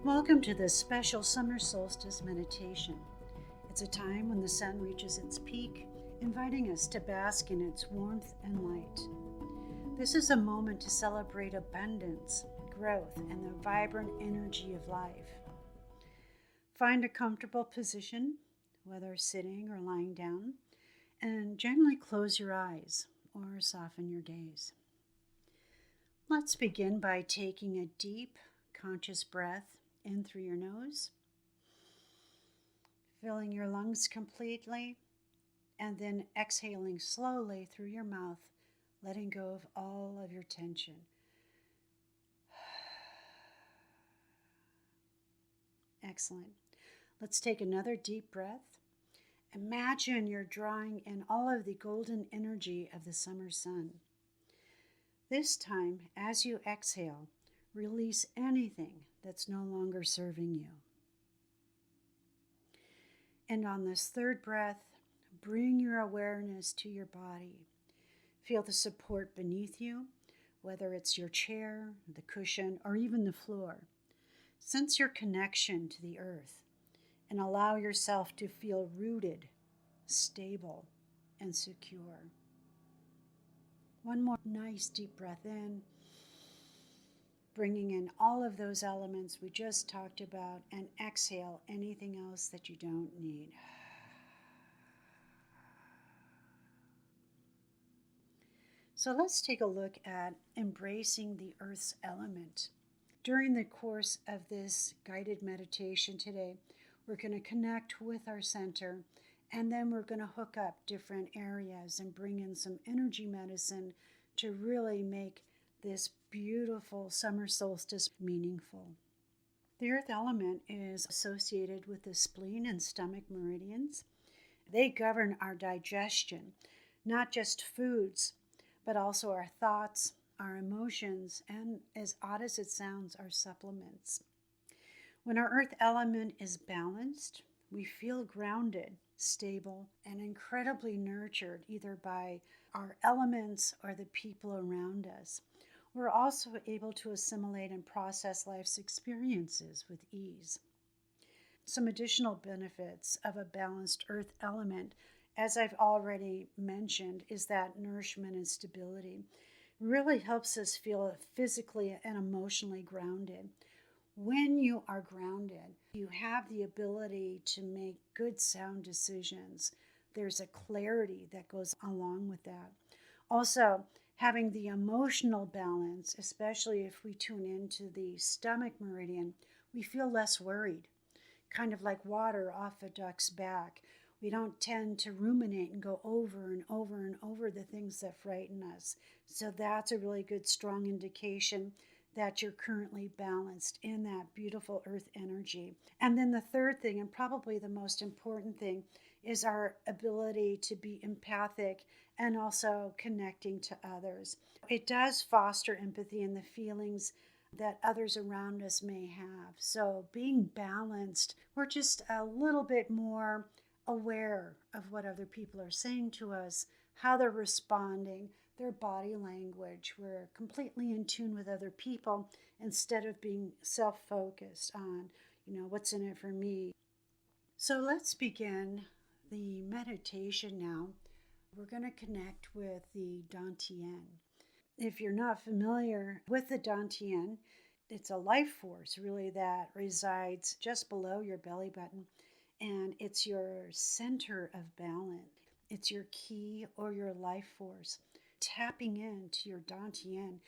Welcome to this special Summer Solstice meditation. It's a time when the sun reaches its peak, inviting us to bask in its warmth and light. This is a moment to celebrate abundance, growth, and the vibrant energy of life. Find a comfortable position, whether sitting or lying down, and gently close your eyes or soften your gaze. Let's begin by taking a deep, conscious breath in through your nose, filling your lungs completely, and then exhaling slowly through your mouth, letting go of all of your tension. Excellent. Let's take another deep breath. Imagine you're drawing in all of the golden energy of the summer sun. This time, as you exhale, release anything that's no longer serving you. And on this third breath, bring your awareness to your body. Feel the support beneath you, whether it's your chair, the cushion, or even the floor. Sense your connection to the earth and allow yourself to feel rooted, stable, and secure. One more nice deep breath in, bringing in all of those elements we just talked about, and exhale anything else that you don't need. So let's take a look at embracing the earth's element. During the course of this guided meditation today, we're going to connect with our center, and then we're going to hook up different areas and bring in some energy medicine to really make this beautiful summer solstice meaningful. The earth element is associated with the spleen and stomach meridians. They govern our digestion, not just foods, but also our thoughts, our emotions, and as odd as it sounds, our supplements. When our earth element is balanced, we feel grounded, stable, and incredibly nurtured either by our elements or the people around us. We're also able to assimilate and process life's experiences with ease. Some additional benefits of a balanced earth element, as I've already mentioned, is that nourishment and stability. It really helps us feel physically and emotionally grounded. When you are grounded, you have the ability to make good sound decisions. There's a clarity that goes along with that. Also, having the emotional balance, especially if we tune into the stomach meridian, we feel less worried, kind of like water off a duck's back. We don't tend to ruminate and go over and over and over the things that frighten us. So that's a really good, strong indication that you're currently balanced in that beautiful earth energy. And then the third thing, and probably the most important thing, is our ability to be empathic and also connecting to others. It does foster empathy and the feelings that others around us may have. So being balanced, we're just a little bit more aware of what other people are saying to us, how they're responding, their body language. We're completely in tune with other people instead of being self-focused on, what's in it for me. So let's begin the meditation now. We're going to connect with the Dantian. If you're not familiar with the Dantian, it's a life force really that resides just below your belly button, and it's your center of balance. It's your key or your life force. Tapping into your Dantian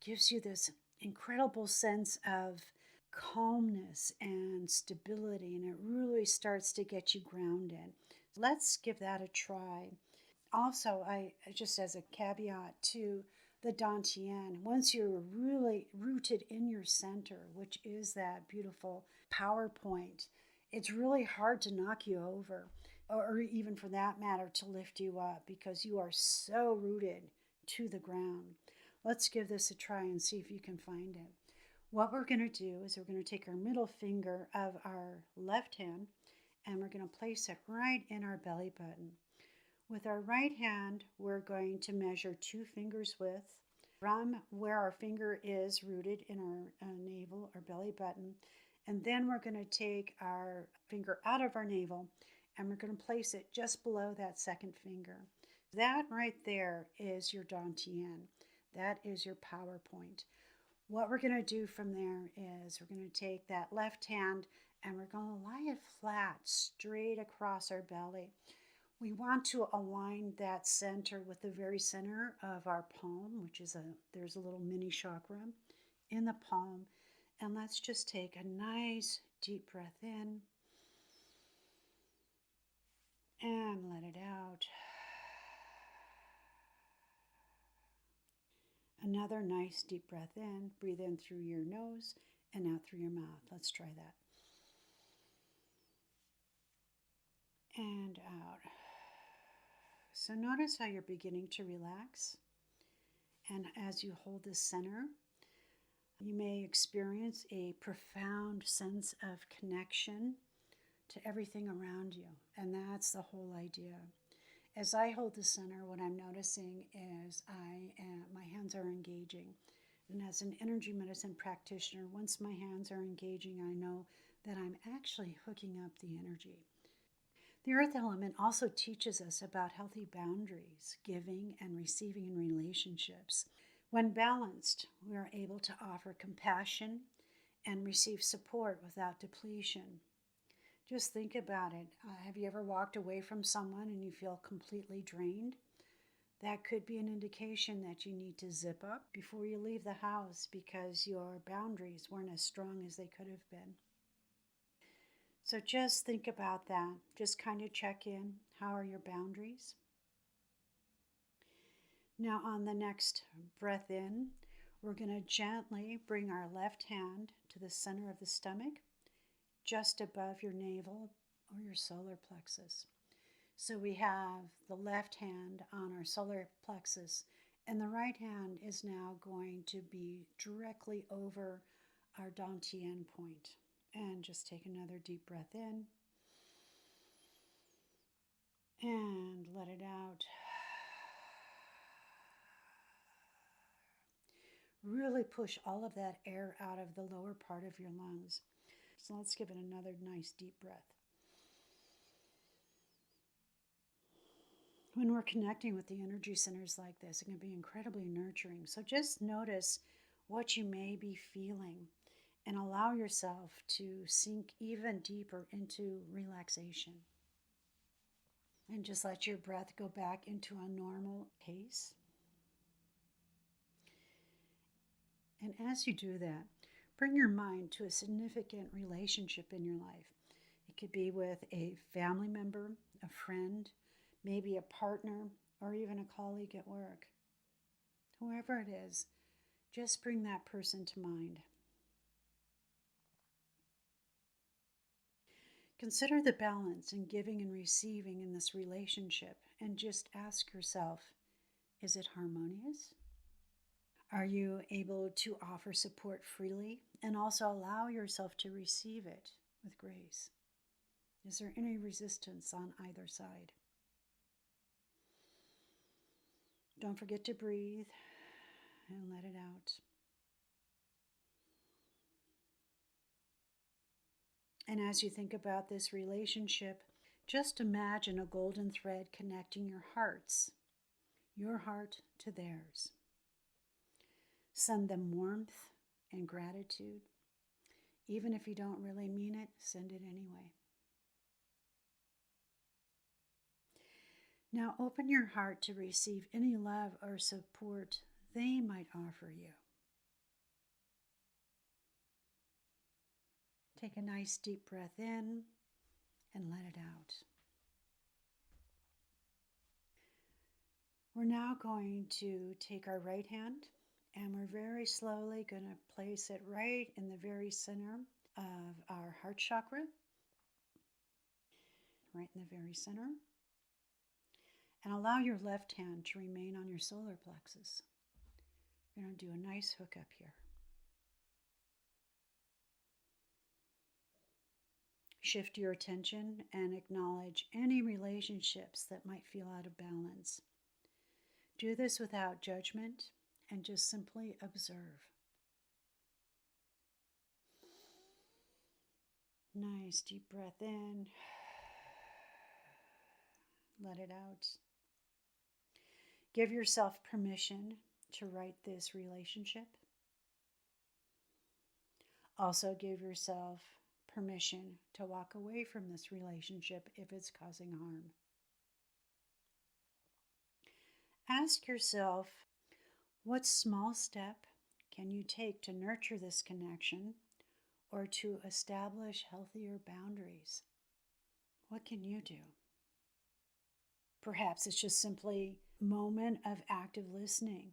gives you this incredible sense of calmness and stability, and it really starts to get you grounded. Let's give that a try. Also, I just as a caveat to the Dantian, once you're really rooted in your center, which is that beautiful power point, it's really hard to knock you over, or even for that matter to lift you up, because you are so rooted to the ground. Let's give this a try and see if you can find it. What we're going to do is we're going to take our middle finger of our left hand and we're going to place it right in our belly button. With our right hand, we're going to measure 2 fingers width from where our finger is rooted in our navel or belly button, And then we're going to take our finger out of our navel and we're going to place it just below that second finger. That right there is your dantian. That is your power point. What we're going to do from there is we're going to take that left hand and we're going to lie it flat, straight across our belly. We want to align that center with the very center of our palm, which is there's a little mini chakra in the palm. And let's just take a nice deep breath in and let it out. Another nice deep breath in. Breathe in through your nose and out through your mouth. Let's try that. And out. So notice how you're beginning to relax. And as you hold the center, you may experience a profound sense of connection to everything around you. And that's the whole idea. As I hold the center, what I'm noticing is my hands are engaging. And as an energy medicine practitioner, once my hands are engaging, I know that I'm actually hooking up the energy. The earth element also teaches us about healthy boundaries, giving and receiving in relationships. When balanced, we are able to offer compassion and receive support without depletion. Just think about it. Have you ever walked away from someone and you feel completely drained? That could be an indication that you need to zip up before you leave the house because your boundaries weren't as strong as they could have been. So just think about that. Just kind of check in. How are your boundaries? Now on the next breath in, we're going to gently bring our left hand to the center of the stomach, just above your navel or your solar plexus. So we have the left hand on our solar plexus, and the right hand is now going to be directly over our dantian point. And just take another deep breath in and let it out. Really push all of that air out of the lower part of your lungs. So let's give it another nice deep breath. When we're connecting with the energy centers like this, it can be incredibly nurturing. So just notice what you may be feeling and allow yourself to sink even deeper into relaxation. And just let your breath go back into a normal pace. And as you do that, bring your mind to a significant relationship in your life. It could be with a family member, a friend, maybe a partner, or even a colleague at work. Whoever it is, just bring that person to mind. Consider the balance in giving and receiving in this relationship and just ask yourself, is it harmonious? Are you able to offer support freely and also allow yourself to receive it with grace? Is there any resistance on either side? Don't forget to breathe and let it out. And as you think about this relationship, just imagine a golden thread connecting your hearts, your heart to theirs. Send them warmth and gratitude. Even if you don't really mean it, send it anyway. Now open your heart to receive any love or support they might offer you. Take a nice deep breath in and let it out. We're now going to take our right hand and we're very slowly going to place it right in the very center of our heart chakra. Right in the very center. And allow your left hand to remain on your solar plexus. We're going to do a nice hookup here. Shift your attention and acknowledge any relationships that might feel out of balance. Do this without judgment and just simply observe. Nice deep breath in. Let it out. Give yourself permission to write this relationship. Also, give yourself permission to walk away from this relationship if it's causing harm. Ask yourself, what small step can you take to nurture this connection or to establish healthier boundaries? What can you do? Perhaps it's just simply a moment of active listening,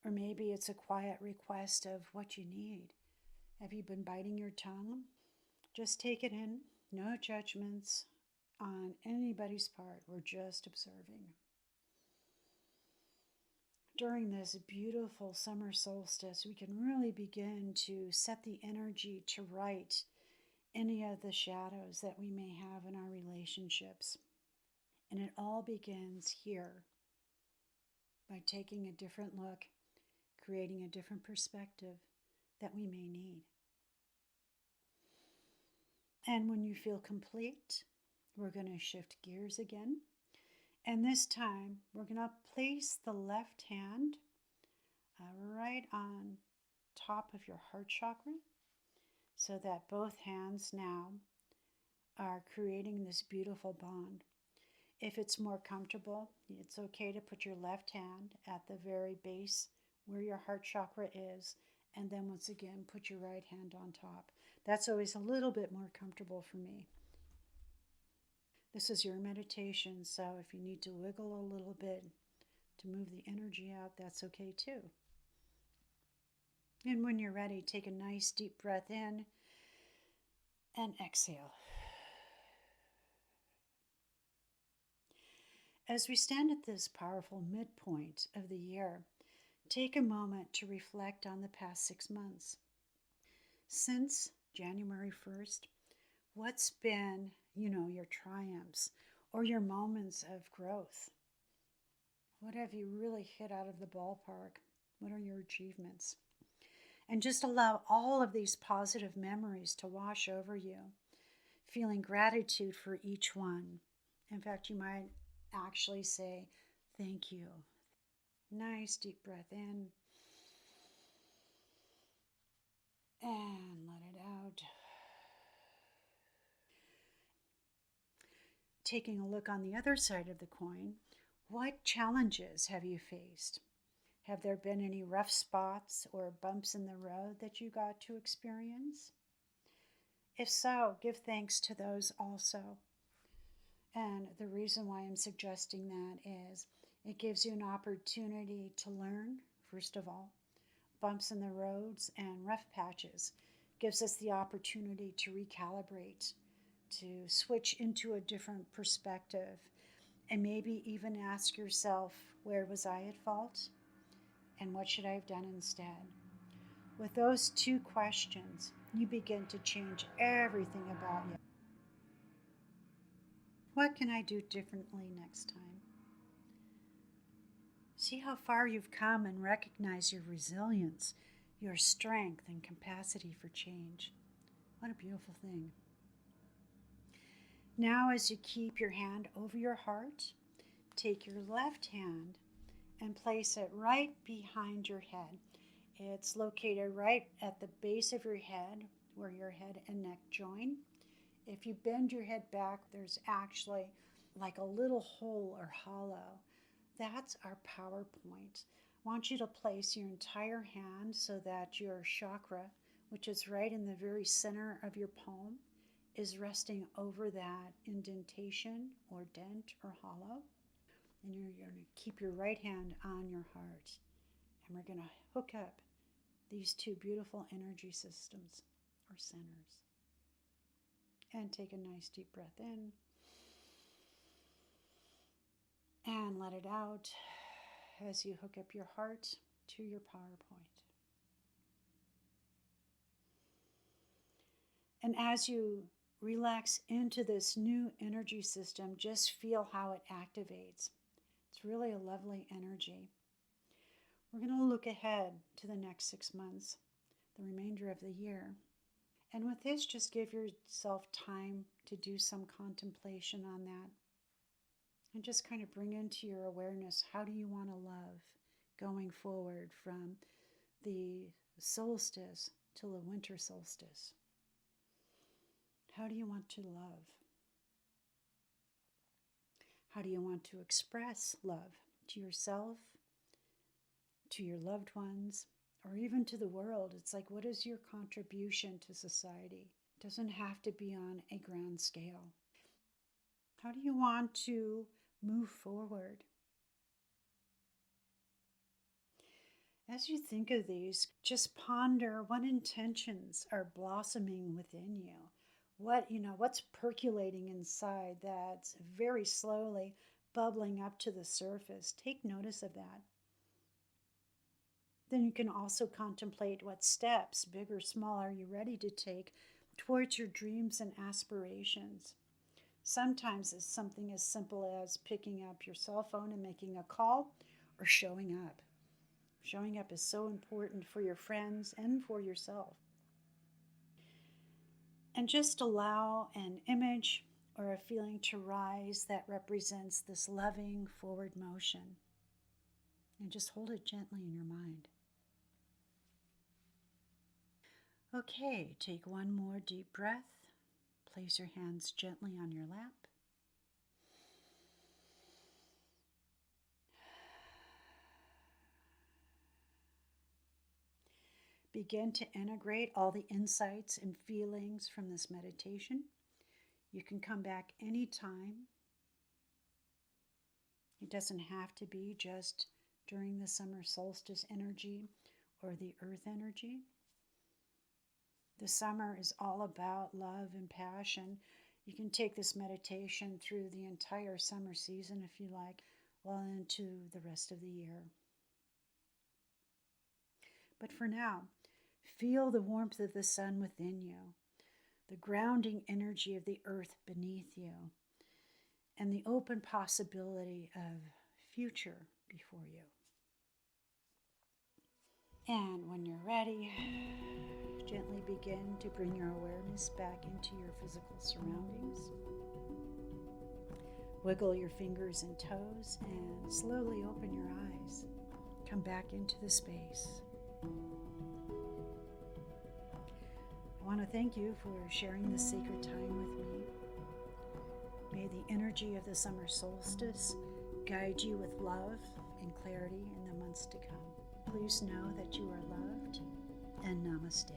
or maybe it's a quiet request of what you need. Have you been biting your tongue? Just take it in. No judgments on anybody's part. We're just observing. During this beautiful summer solstice, we can really begin to set the energy to right any of the shadows that we may have in our relationships. And it all begins here by taking a different look, creating a different perspective that we may need. And when you feel complete, we're going to shift gears again. And this time, we're going to place the left hand right on top of your heart chakra so that both hands now are creating this beautiful bond. If it's more comfortable, it's okay to put your left hand at the very base where your heart chakra is, and then once again, put your right hand on top. That's always a little bit more comfortable for me. This is your meditation, so if you need to wiggle a little bit to move the energy out, that's okay too. And when you're ready, take a nice deep breath in and exhale. As we stand at this powerful midpoint of the year, take a moment to reflect on the past 6 months. Since January 1st, what's been, your triumphs or your moments of growth? What have you really hit out of the ballpark? What are your achievements? And just allow all of these positive memories to wash over you, feeling gratitude for each one. In fact, you might actually say, thank you. Nice deep breath in and let it out. Taking a look on the other side of the coin, what challenges have you faced? Have there been any rough spots or bumps in the road that you got to experience? If so, give thanks to those also. And the reason why I'm suggesting that is it gives you an opportunity to learn, first of all. Bumps in the roads and rough patches gives us the opportunity to recalibrate, to switch into a different perspective, and maybe even ask yourself, where was I at fault? And what should I have done instead? With those two questions, you begin to change everything about you. What can I do differently next time? See how far you've come and recognize your resilience, your strength and capacity for change. What a beautiful thing. Now, as you keep your hand over your heart, take your left hand and place it right behind your head. It's located right at the base of your head where your head and neck join. If you bend your head back, there's actually like a little hole or hollow. That's our power point. I want you to place your entire hand so that your chakra, which is right in the very center of your palm, is resting over that indentation or dent or hollow. And you're going to keep your right hand on your heart. And we're going to hook up these two beautiful energy systems or centers. And take a nice deep breath in. And let it out as you hook up your heart to your power point. And as you relax into this new energy system, just feel how it activates. It's really a lovely energy. We're going to look ahead to the next 6 months, the remainder of the year. And with this, just give yourself time to do some contemplation on that. And just kind of bring into your awareness, how do you want to love going forward from the solstice till the winter solstice? How do you want to love? How do you want to express love to yourself, to your loved ones, or even to the world? It's like, what is your contribution to society? It doesn't have to be on a grand scale. How do you want to move forward? As you think of these, just ponder what intentions are blossoming within you. What's percolating inside that's very slowly bubbling up to the surface. Take notice of that. Then you can also contemplate what steps, big or small, are you ready to take towards your dreams and aspirations. Sometimes it's something as simple as picking up your cell phone and making a call, or showing up. Showing up is so important for your friends and for yourself. And just allow an image or a feeling to rise that represents this loving forward motion. And just hold it gently in your mind. Okay, take one more deep breath. Place your hands gently on your lap. Begin to integrate all the insights and feelings from this meditation. You can come back anytime. It doesn't have to be just during the summer solstice energy or the earth energy. The summer is all about love and passion. You can take this meditation through the entire summer season if you like, well into the rest of the year. But for now, feel the warmth of the sun within you, the grounding energy of the earth beneath you, and the open possibility of future before you. And when you're ready, gently begin to bring your awareness back into your physical surroundings. Wiggle your fingers and toes and slowly open your eyes. Come back into the space. I want to thank you for sharing this sacred time with me. May the energy of the summer solstice guide you with love and clarity in the months to come. Please know that you are loved, and namaste.